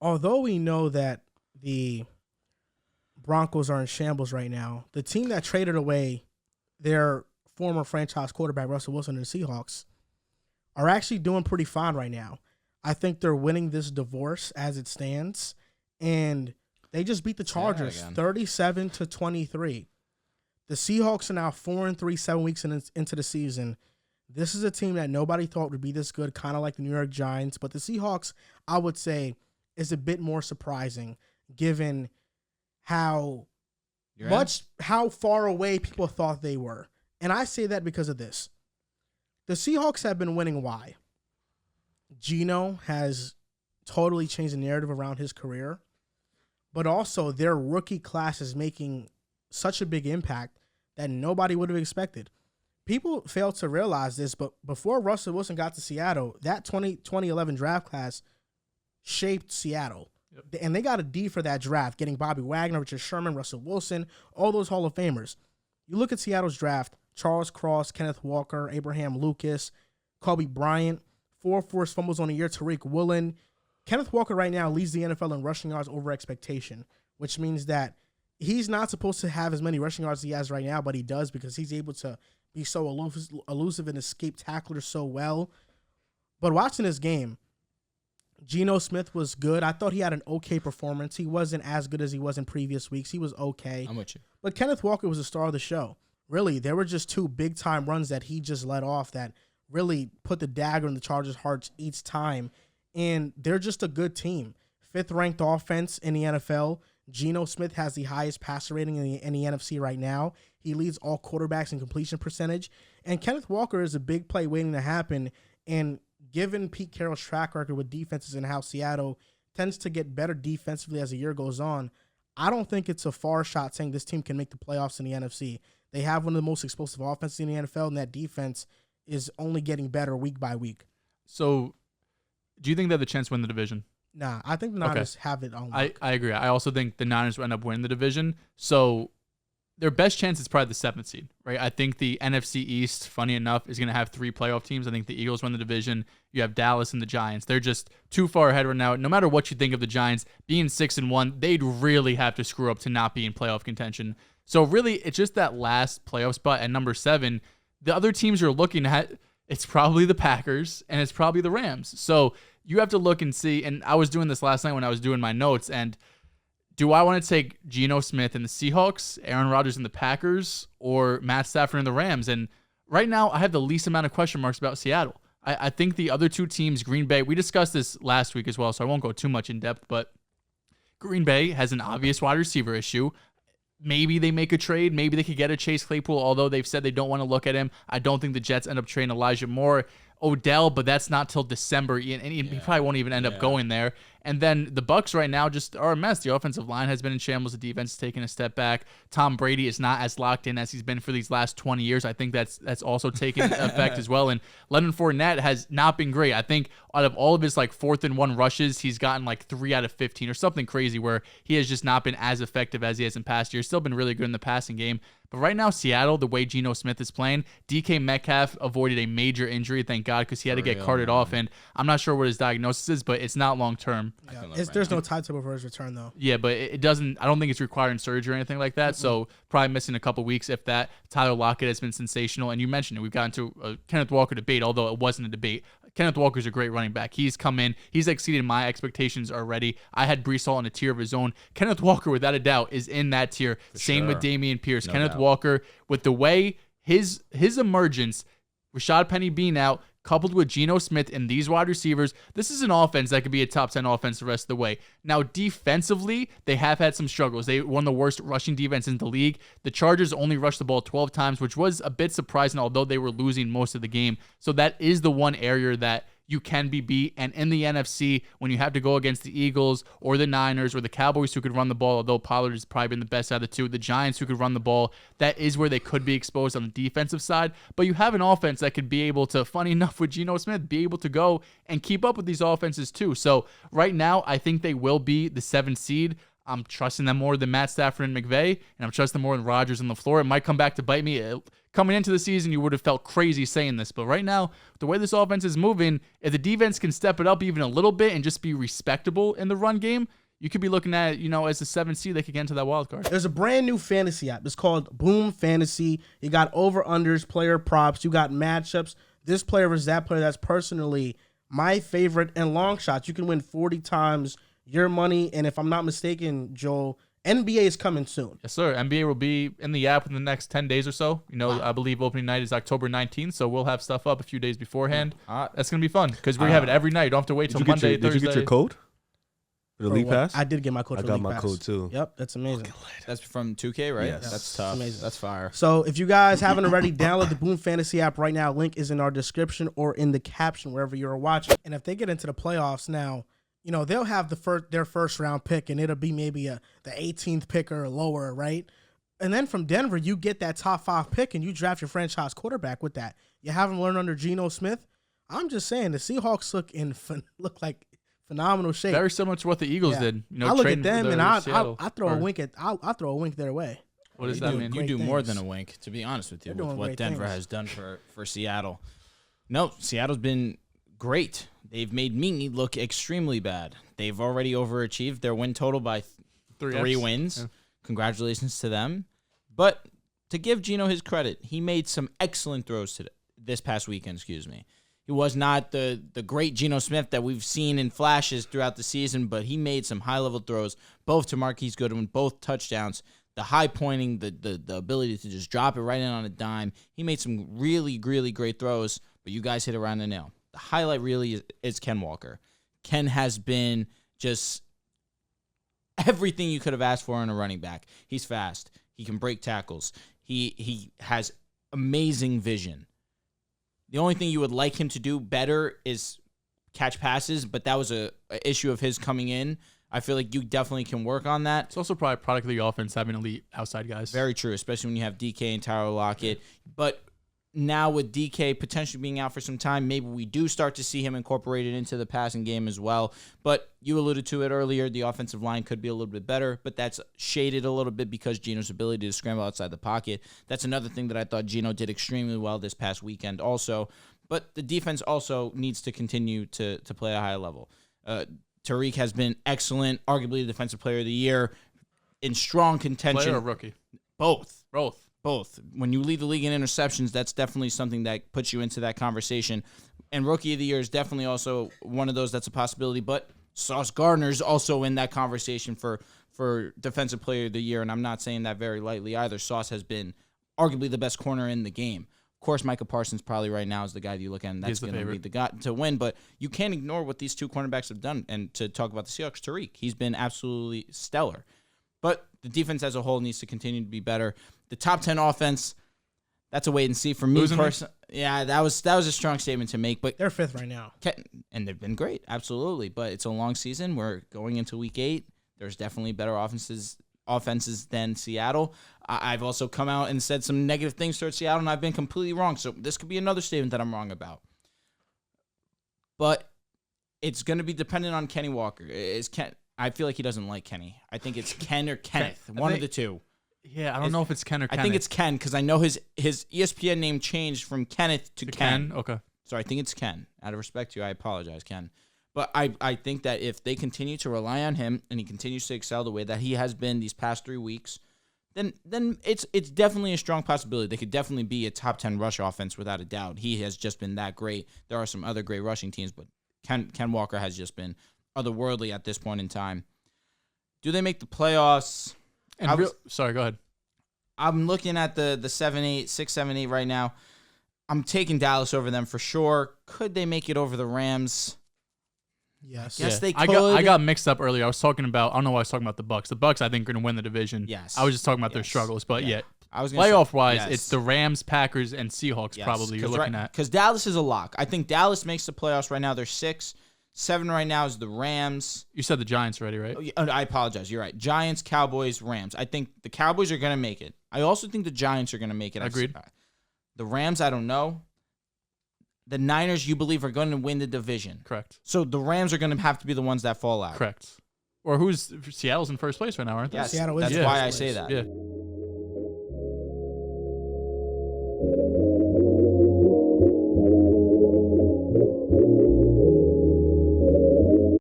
although we know that the Broncos are in shambles right now, the team that traded away their former franchise quarterback, Russell Wilson, and the Seahawks, are actually doing pretty fine right now. I think they're winning this divorce as it stands, and they just beat the Chargers 37-23. The Seahawks are now 4-3, 7 weeks into the season. This is a team that nobody thought would be this good, kind of like the New York Giants. But the Seahawks, I would say, is a bit more surprising given how far away people thought they were. And I say that because of this. The Seahawks have been winning. Why? Geno has totally changed the narrative around his career, but also their rookie class is making such a big impact that nobody would have expected. People fail to realize this, but before Russell Wilson got to Seattle, that 2011 draft class shaped Seattle. Yep. And they got a D for that draft, getting Bobby Wagner, Richard Sherman, Russell Wilson, all those Hall of Famers. You look at Seattle's draft, Charles Cross, Kenneth Walker, Abraham Lucas, Kobe Bryant, 4 forced fumbles on the year, Tariq Woolen. Kenneth Walker right now leads the NFL in rushing yards over expectation, which means that he's not supposed to have as many rushing yards as he has right now, but he does because he's able to be so elusive and escape tacklers so well. But watching this game, Geno Smith was good. I thought he had an okay performance. He wasn't as good as he was in previous weeks. He was okay. I'm with you. But Kenneth Walker was the star of the show. Really, there were just 2 big-time runs that he just let off that really put the dagger in the Chargers' hearts each time. And they're just a good team. 5th-ranked offense in the NFL. Geno Smith has the highest passer rating in the NFC right now. He leads all quarterbacks in completion percentage. And Kenneth Walker is a big play waiting to happen. And given Pete Carroll's track record with defenses and how Seattle tends to get better defensively as the year goes on, I don't think it's a far shot saying this team can make the playoffs in the NFC. They have one of the most explosive offenses in the NFL, and that defense is only getting better week by week. So, do you think they have the chance to win the division? Nah, I think the Niners have it on lock. I agree. I also think the Niners will end up winning the division. So, their best chance is probably the 7th seed, right? I think the NFC East, funny enough, is going to have 3 playoff teams. I think the Eagles win the division. You have Dallas and the Giants. They're just too far ahead right now. No matter what you think of the Giants, being 6-1, they'd really have to screw up to not be in playoff contention. So really, it's just that last playoff spot at number 7. The other teams you're looking at, it's probably the Packers and it's probably the Rams. So you have to look and see. And I was doing this last night when I was doing my notes. And do I want to take Geno Smith and the Seahawks, Aaron Rodgers and the Packers, or Matt Stafford and the Rams? And right now, I have the least amount of question marks about Seattle. I think the other 2 teams, Green Bay, we discussed this last week as well, so I won't go too much in depth, but Green Bay has an obvious wide receiver issue. Maybe they make a trade. Maybe they could get a Chase Claypool, although they've said they don't want to look at him. I don't think the Jets end up trading Elijah Moore. Odell, but that's not till December, and he probably won't even end up going there. And then the Bucs right now just are a mess. The offensive line has been in shambles. The defense is taking a step back. Tom Brady is not as locked in as he's been for these last 20 years. I think that's also taken effect as well. And Leonard Fournette has not been great. I think out of all of his 4th and 1 rushes, he's gotten 3 out of 15 or something crazy where he has just not been as effective as he has in past years. Still been really good in the passing game. But right now, Seattle, the way Geno Smith is playing, DK Metcalf avoided a major injury, thank God, because he had to get carted off. And I'm not sure what his diagnosis is, but it's not long term. Yeah. There's no timetable for his return, though. Yeah, but it doesn't. I don't think it's requiring surgery or anything like that. So probably missing a couple weeks, if that. Tyler Lockett has been sensational, and you mentioned it. We've gotten to a Kenneth Walker debate, although it wasn't a debate. Kenneth Walker's a great running back. He's come in. He's exceeded my expectations already. I had Breece Hall in a tier of his own. Kenneth Walker, without a doubt, is in that tier. Same with Dameon Pierce. No Kenneth doubt. Walker, with the way his emergence, Rashad Penny being out, coupled with Geno Smith and these wide receivers, this is an offense that could be a top 10 offense the rest of the way. Now, defensively, they have had some struggles. They won the worst rushing defense in the league. The Chargers only rushed the ball 12 times, which was a bit surprising, although they were losing most of the game. So that is the one area that you can be beat. And in the NFC, when you have to go against the Eagles or the Niners or the Cowboys who could run the ball, although Pollard has probably been the best out of the 2, the Giants who could run the ball, that is where they could be exposed on the defensive side. But you have an offense that could be able to, funny enough with Geno Smith, be able to go and keep up with these offenses too. So right now, I think they will be the 7th seed. I'm trusting them more than Matt Stafford and McVay, and I'm trusting them more than Rodgers and LaFleur. It might come back to bite me. coming into the season, you would have felt crazy saying this. But right now, the way this offense is moving, if the defense can step it up even a little bit and just be respectable in the run game, you could be looking at, as the 7th seed, they could get into that wild card. There's a brand new fantasy app. It's called Boom Fantasy. You got over-unders, player props. You got matchups. This player versus that player. That's personally my favorite. And long shots. You can win 40 times your money. And if I'm not mistaken, Joel, NBA is coming soon. Yes, sir. NBA will be in the app in the next 10 days or so. I believe opening night is October 19th, so we'll have stuff up a few days beforehand. That's going to be fun because we have it every night. You don't have to wait till Monday, Thursday. Did you get your code? For the league pass? I did get my code for the league pass. I got my code too. Yep, that's amazing. That's from 2K, right? Yes. That's tough. Amazing. That's fire. So if you guys haven't already, download the Boom Fantasy app right now. Link is in our description or in the caption wherever you're watching. And if they get into the playoffs now, they'll have their first round pick, and it'll be maybe the 18th pick or lower, right? And then from Denver, you get that top 5 pick, and you draft your franchise quarterback with that. You have him learn under Geno Smith. I'm just saying the Seahawks look like phenomenal shape. Very similar to what the Eagles did. I look at them and I throw a wink I'll throw a wink their way. What does that mean? You do more than a wink, to be honest with you, with what Denver has done for Seattle. No, Seattle's been great. They've made me look extremely bad. They've already overachieved their win total by 3 wins. Yeah. Congratulations to them. But to give Geno his credit, he made some excellent throws this past weekend, He was not the great Geno Smith that we've seen in flashes throughout the season, but he made some high-level throws, both to Marquise Goodwin, both touchdowns. The high pointing, the ability to just drop it right in on a dime. He made some really, really great throws, but you guys hit around the nail. The highlight really is Ken Walker. Ken has been just everything you could have asked for in a running back. He's fast. He can break tackles. He has amazing vision. The only thing you would like him to do better is catch passes, but that was a issue of his coming in. I feel like you definitely can work on that. It's also probably a product of the offense having elite outside guys. Very true, especially when you have DK and Tyler Lockett. But now with DK potentially being out for some time, maybe we do start to see him incorporated into the passing game as well. But you alluded to it earlier, the offensive line could be a little bit better, but that's shaded a little bit because Geno's ability to scramble outside the pocket. That's another thing that I thought Geno did extremely well this past weekend also. But the defense also needs to continue to play at a high level. Tariq has been excellent, arguably the defensive player of the year, in strong contention. Player or rookie? Both. Both. When you lead the league in interceptions, that's definitely something that puts you into that conversation. And rookie of the year is definitely also one of those that's a possibility. But Sauce Gardner's also in that conversation for defensive player of the year, and I'm not saying that very lightly either. Sauce has been arguably the best corner in the game. Of course, Micah Parsons probably right now is the guy that you look at, and that's going to be the guy to win. But you can't ignore what these two cornerbacks have done. And to talk about the Seahawks, Tariq, he's been absolutely stellar. But the defense as a whole needs to continue to be better. The top 10 offense, that's a wait and see for me personally. Yeah, that was a strong statement to make. But they're 5th right now, and they've been great, absolutely. But it's a long season. We're going into week 8. There's definitely better offenses than Seattle. I've also come out and said some negative things towards Seattle, and I've been completely wrong. So this could be another statement that I'm wrong about. But it's going to be dependent on Kenny Walker. I feel like he doesn't like Kenny. I think it's Ken or Kenneth, one of the two. Yeah, I don't know if it's Ken or Kenneth. I think it's Ken because I know his ESPN name changed from Kenneth to Ken. Okay. So I think it's Ken. Out of respect to you, I apologize, Ken. But I think that if they continue to rely on him and he continues to excel the way that he has been these past 3 weeks, then it's definitely a strong possibility. They could definitely be a top 10 rush offense without a doubt. He has just been that great. There are some other great rushing teams, but Ken Walker has just been otherworldly at this point in time. Do they make the playoffs? Sorry, go ahead. I'm looking at the 7-8, 6-7-8 right now. I'm taking Dallas over them for sure. Could they make it over the Rams? Yes. Yes, they could. I got mixed up earlier. I was talking about, I don't know why I was talking about the Bucs. The Bucs, I think, are going to win the division. Yes. I was just talking about their struggles. But I was playoff-wise, it's the Rams, Packers, and Seahawks probably you're looking at. Because Dallas is a lock. I think Dallas makes the playoffs right now. They're 6. 7 right now is the Rams. You said the Giants already, right? I apologize. You're right. Giants, Cowboys, Rams. I think the Cowboys are going to make it. I also think the Giants are going to make it. Agreed. The Rams, I don't know. The Niners, you believe, are going to win the division. Correct. So the Rams are going to have to be the ones that fall out. Correct. Or Seattle's in first place right now, aren't they? Yes, Seattle is. That's why I say that. Yeah.